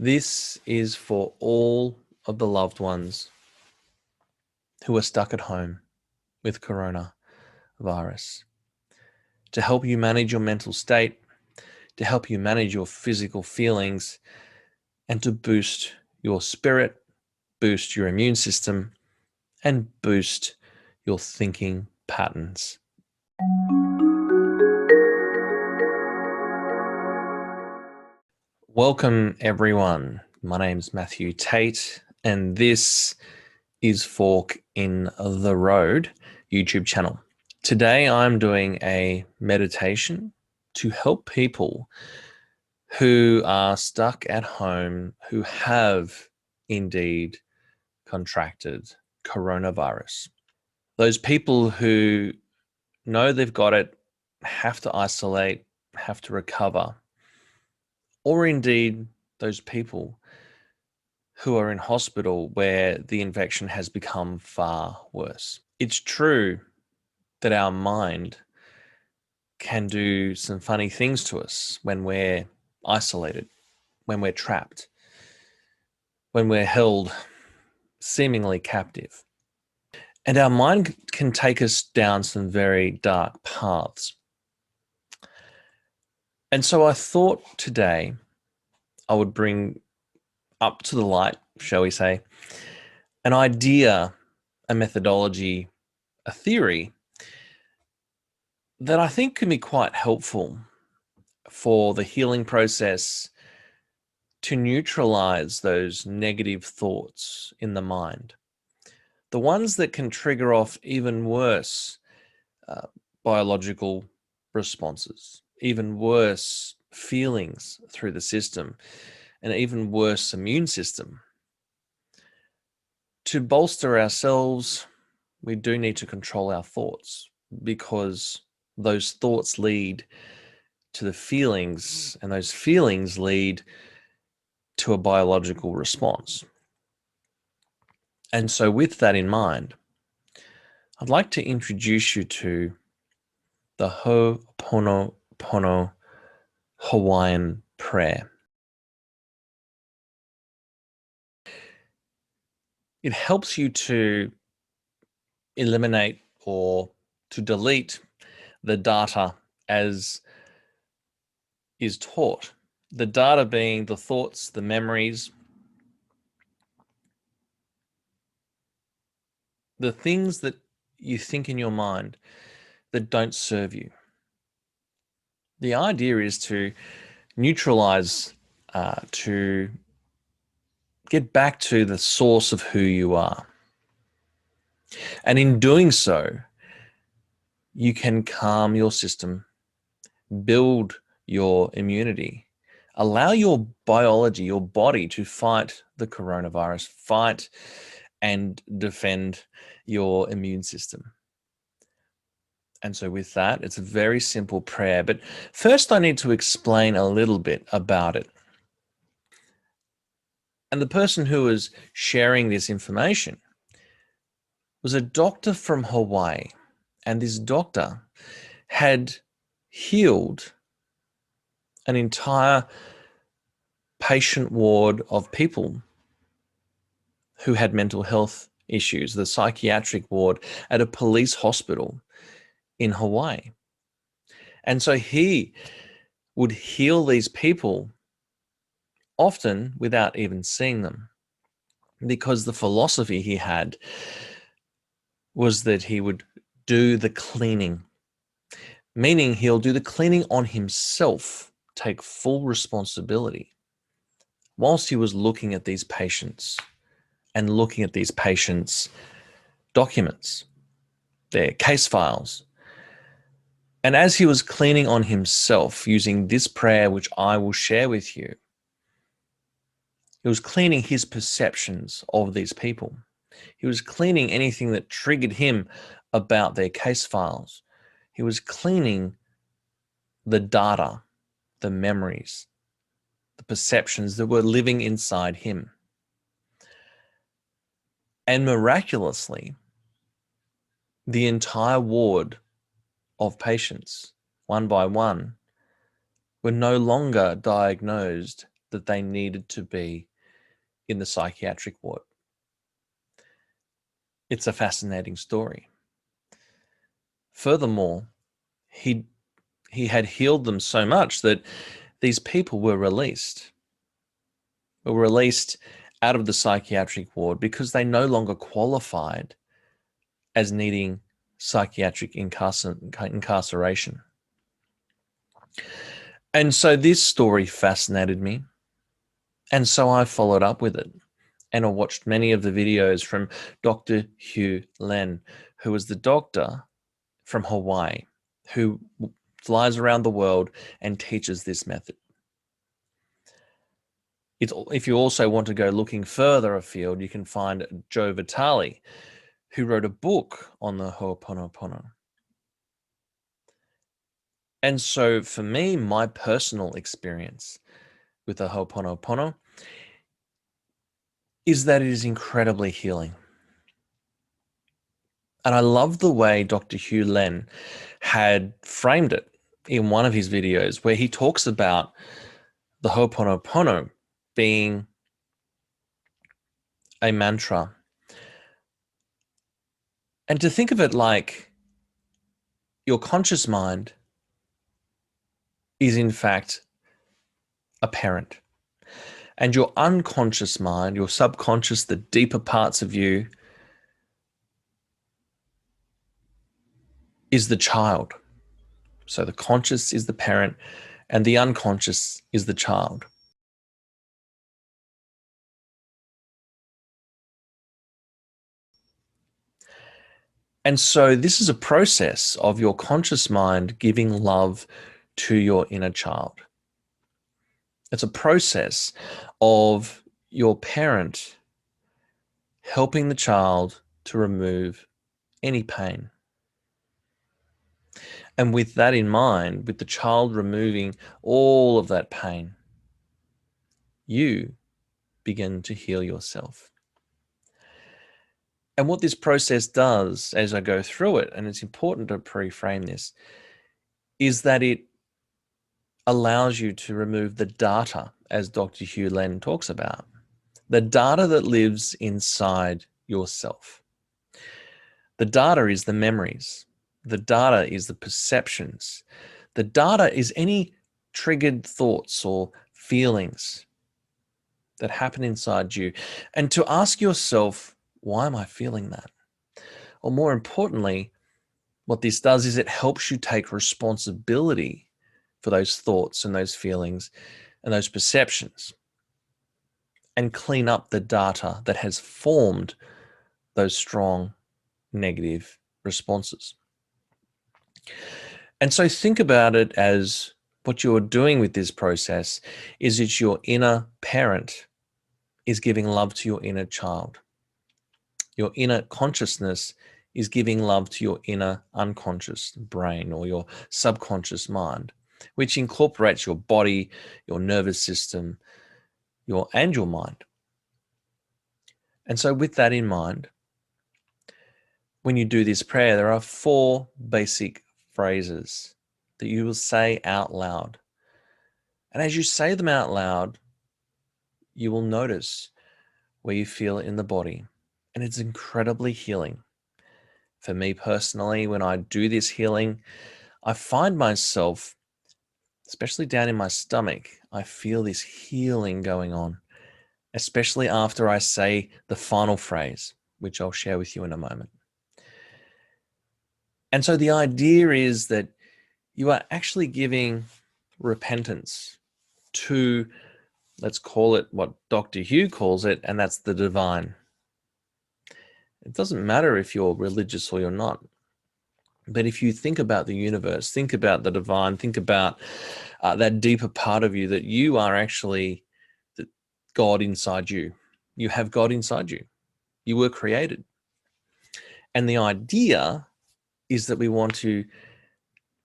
This is for all of the loved ones who are stuck at home with coronavirus, to help you manage your mental state, to help you manage your physical feelings, and to boost your spirit, boost your immune system, and boost your thinking patterns. Welcome, everyone. My name's Matthew Tait, and this is Fork in the Road YouTube channel. Today, I'm doing a meditation to help people who are stuck at home, who have indeed contracted coronavirus. Those people who know they've got it, have to isolate, have to recover, or indeed those people who are in hospital where the infection has become far worse. It's true that our mind can do some funny things to us when we're isolated, when we're trapped, when we're held seemingly captive. And our mind can take us down some very dark paths. And so I thought today I would bring up to the light, shall we say, an idea, a methodology, a theory that I think can be quite helpful for the healing process to neutralize those negative thoughts in the mind, the ones that can trigger off even worse biological responses, even worse feelings through the system, and even worse immune system. To bolster ourselves, we do need to control our thoughts, because those thoughts lead to the feelings, and those feelings lead to a biological response. And so with that in mind, I'd like to introduce you to the Ho'oponopono Hawaiian prayer. It helps you to eliminate or to delete the data as is taught. The data being the thoughts, the memories, the things that you think in your mind that don't serve you. The idea is to neutralize, to get back to the source of who you are. And in doing so, you can calm your system, build your immunity, allow your biology, your body to fight the coronavirus, fight and defend your immune system. And so with that, it's a very simple prayer. But first, I need to explain a little bit about it. And the person who was sharing this information was a doctor from Hawaii. And this doctor had healed an entire patient ward of people who had mental health issues, the psychiatric ward at a police hospital in Hawaii. And so he would heal these people often without even seeing them, because the philosophy he had was that he would do the cleaning, meaning he'll do the cleaning on himself, take full responsibility, whilst he was looking at these patients and looking at these patients' documents, their case files. And as he was cleaning on himself using this prayer, which I will share with you, he was cleaning his perceptions of these people. He was cleaning anything that triggered him about their case files. He was cleaning the data, the memories, the perceptions that were living inside him. And miraculously, the entire ward of patients, one by one, were no longer diagnosed that they needed to be in the psychiatric ward. It's a fascinating story. Furthermore, he had healed them so much that these people were released out of the psychiatric ward because they no longer qualified as needing psychiatric incarceration. And so this story fascinated me. And so I followed up with it. And I watched many of the videos from Dr. Hugh Len, who was the doctor from Hawaii, who flies around the world and teaches this method. If you also want to go looking further afield, you can find Joe Vitale, who wrote a book on the Ho'oponopono. And so for me, my personal experience with the Ho'oponopono is that it is incredibly healing. And I love the way Dr. Hugh Len had framed it in one of his videos where he talks about the Ho'oponopono being a mantra. And to think of it like your conscious mind is in fact a parent. And your unconscious mind, your subconscious, the deeper parts of you, is the child. So the conscious is the parent and the unconscious is the child. And so this is a process of your conscious mind giving love to your inner child. It's a process of your parent helping the child to remove any pain. And with that in mind, with the child removing all of that pain, you begin to heal yourself. And what this process does as I go through it, and it's important to pre-frame this, is that it allows you to remove the data, as Dr. Hugh Len talks about, the data that lives inside yourself. The data is the memories. The data is the perceptions. The data is any triggered thoughts or feelings that happen inside you. And to ask yourself, why am I feeling that? Or more importantly, what this does is it helps you take responsibility for those thoughts and those feelings and those perceptions and clean up the data that has formed those strong negative responses. And so think about it as what you're doing with this process is it's your inner parent is giving love to your inner child. Your inner consciousness is giving love to your inner unconscious brain or your subconscious mind, which incorporates your body, your nervous system, and your mind. And so with that in mind, when you do this prayer, there are 4 basic phrases that you will say out loud. And as you say them out loud, you will notice where you feel it in the body. And it's incredibly healing. For me personally, when I do this healing, I find myself, especially down in my stomach, I feel this healing going on, especially after I say the final phrase, which I'll share with you in a moment. And so the idea is that you are actually giving repentance to, let's call it what Dr. Hugh calls it, and that's the divine. It doesn't matter if you're religious or you're not. But if you think about the universe, think about the divine, think about that deeper part of you, that you are actually God inside you. You have God inside you. You were created. And the idea is that we want to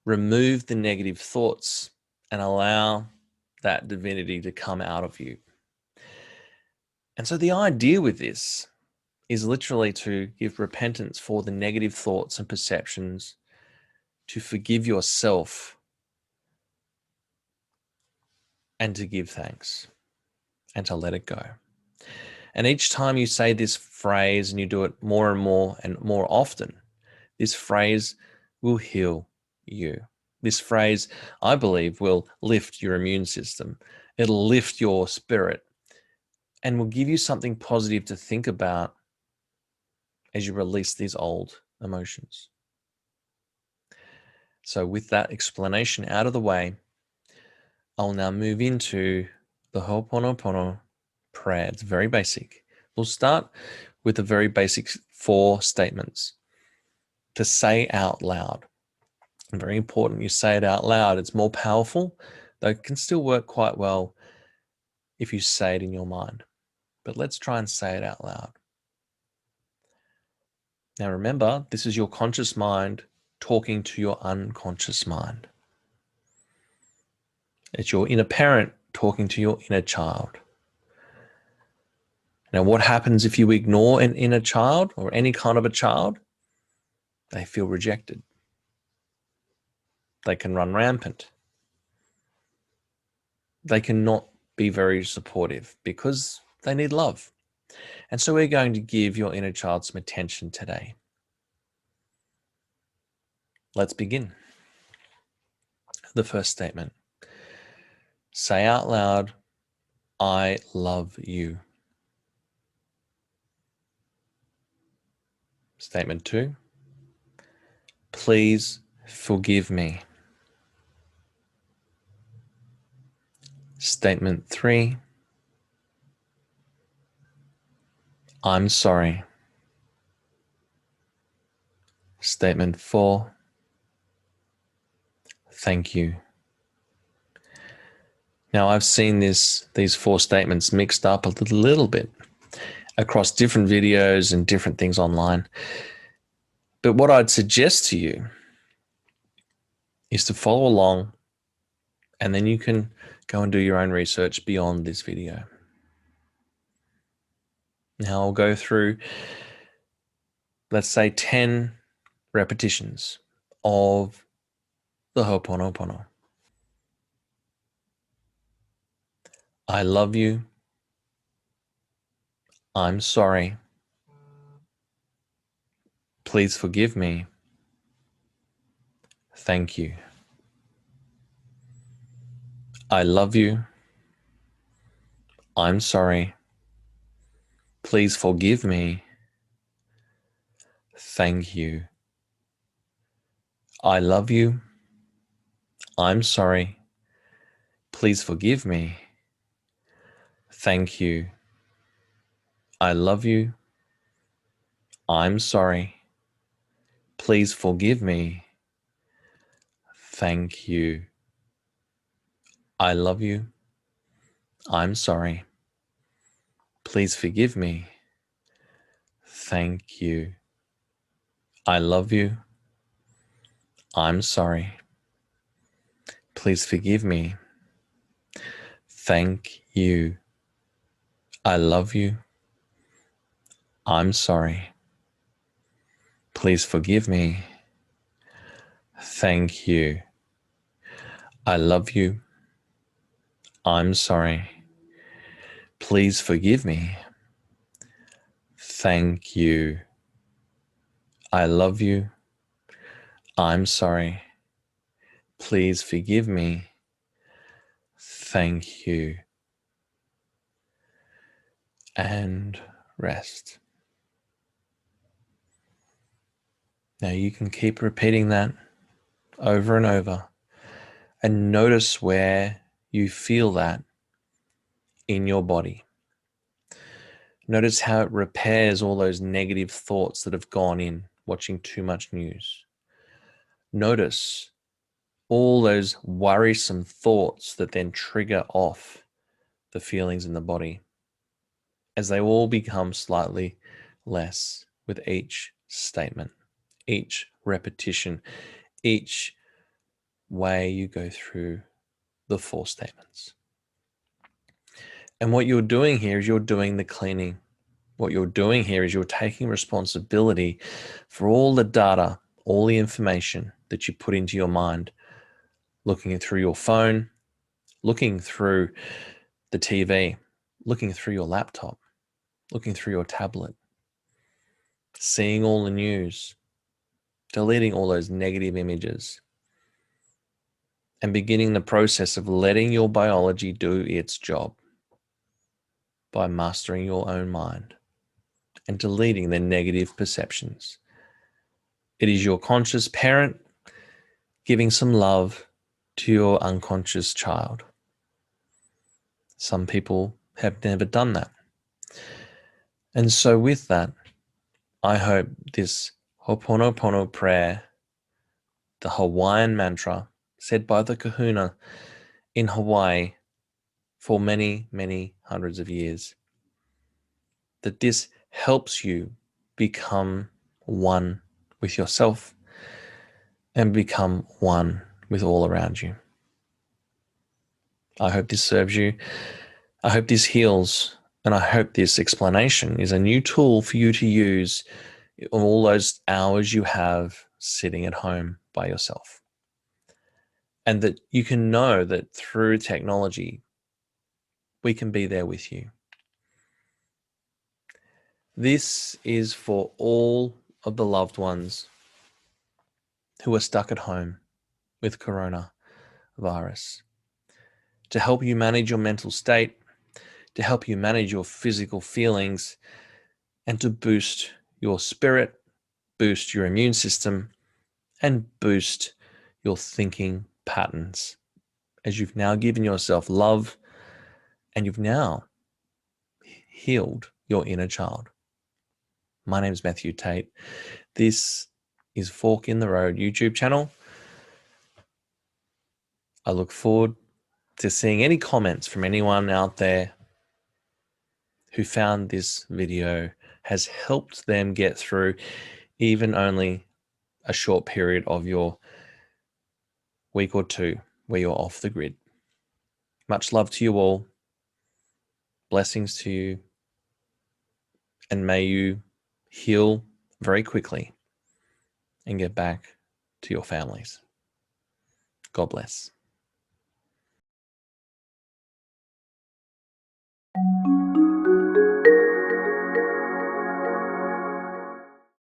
remove the negative thoughts and allow that divinity to come out of you. And so the idea with this is literally to give repentance for the negative thoughts and perceptions, to forgive yourself, and to give thanks. and to let it go. And each time you say this phrase and you do it more and more often, this phrase will heal you. This phrase, I believe, will lift your immune system. It'll lift your spirit and will give you something positive to think about as you release these old emotions. So with that explanation out of the way, I'll now move into the Ho'oponopono prayer. It's very basic. We'll start with the very basic 4 statements to say out loud. And very important you say it out loud. It's more powerful, though it can still work quite well if you say it in your mind. But let's try and say it out loud. Now remember, this is your conscious mind talking to your unconscious mind. It's your inner parent talking to your inner child. Now, what happens if you ignore an inner child or any kind of a child? They feel rejected. They can run rampant. They cannot be very supportive because they need love. And so we're going to give your inner child some attention today. Let's begin. The first statement. Say out loud, I love you. Statement 2. Please forgive me. Statement 3. I'm sorry. Statement 4. Thank you. Now, I've seen these 4 statements mixed up a little bit across different videos and different things online. But what I'd suggest to you is to follow along, and then you can go and do your own research beyond this video. Now I'll go through, let's say, 10 repetitions of the Ho'oponopono. I love you. I'm sorry. Please forgive me. Thank you. I love you. I'm sorry. Please forgive me. Thank you. I love you. I'm sorry. Please forgive me. Thank you. I love you. I'm sorry. Please forgive me. Thank you. I love you. I'm sorry. Please forgive me. Thank you. I love you. I'm sorry. Please forgive me. Thank you. I love you. I'm sorry. Please forgive me. Thank you. I love you. I'm sorry. Please forgive me. Thank you. I love you. I'm sorry. Please forgive me. Thank you. And rest. Now you can keep repeating that over and over and notice where you feel that in your body. Notice how it repairs all those negative thoughts that have gone in watching too much news. Notice all those worrisome thoughts that then trigger off the feelings in the body as they all become slightly less with each statement, each repetition, each way you go through the 4 statements. And what you're doing here is you're doing the cleaning. What you're doing here is you're taking responsibility for all the data, all the information that you put into your mind, looking through your phone, looking through the TV, looking through your laptop, looking through your tablet, seeing all the news, deleting all those negative images, and beginning the process of letting your biology do its job by mastering your own mind and deleting the negative perceptions. It is your conscious parent giving some love to your unconscious child. Some people have never done that. And so with that, I hope this Ho'oponopono prayer, the Hawaiian mantra said by the kahuna in Hawaii for many, many hundreds of years, that this helps you become one with yourself and become one with all around you. I hope this serves you. I hope this heals. And I hope this explanation is a new tool for you to use on all those hours you have sitting at home by yourself. And that you can know that through technology, we can be there with you. This is for all of the loved ones who are stuck at home with coronavirus, to help you manage your mental state, to help you manage your physical feelings, and to boost your spirit, boost your immune system, and boost your thinking patterns as you've now given yourself love and you've now healed your inner child. My name is Matthew Tait. This is Fork in the Road YouTube channel. I look forward to seeing any comments from anyone out there who found this video has helped them get through even only a short period of your week or two where you're off the grid. Much love to you all. Blessings to you. And may you heal very quickly and get back to your families. God bless.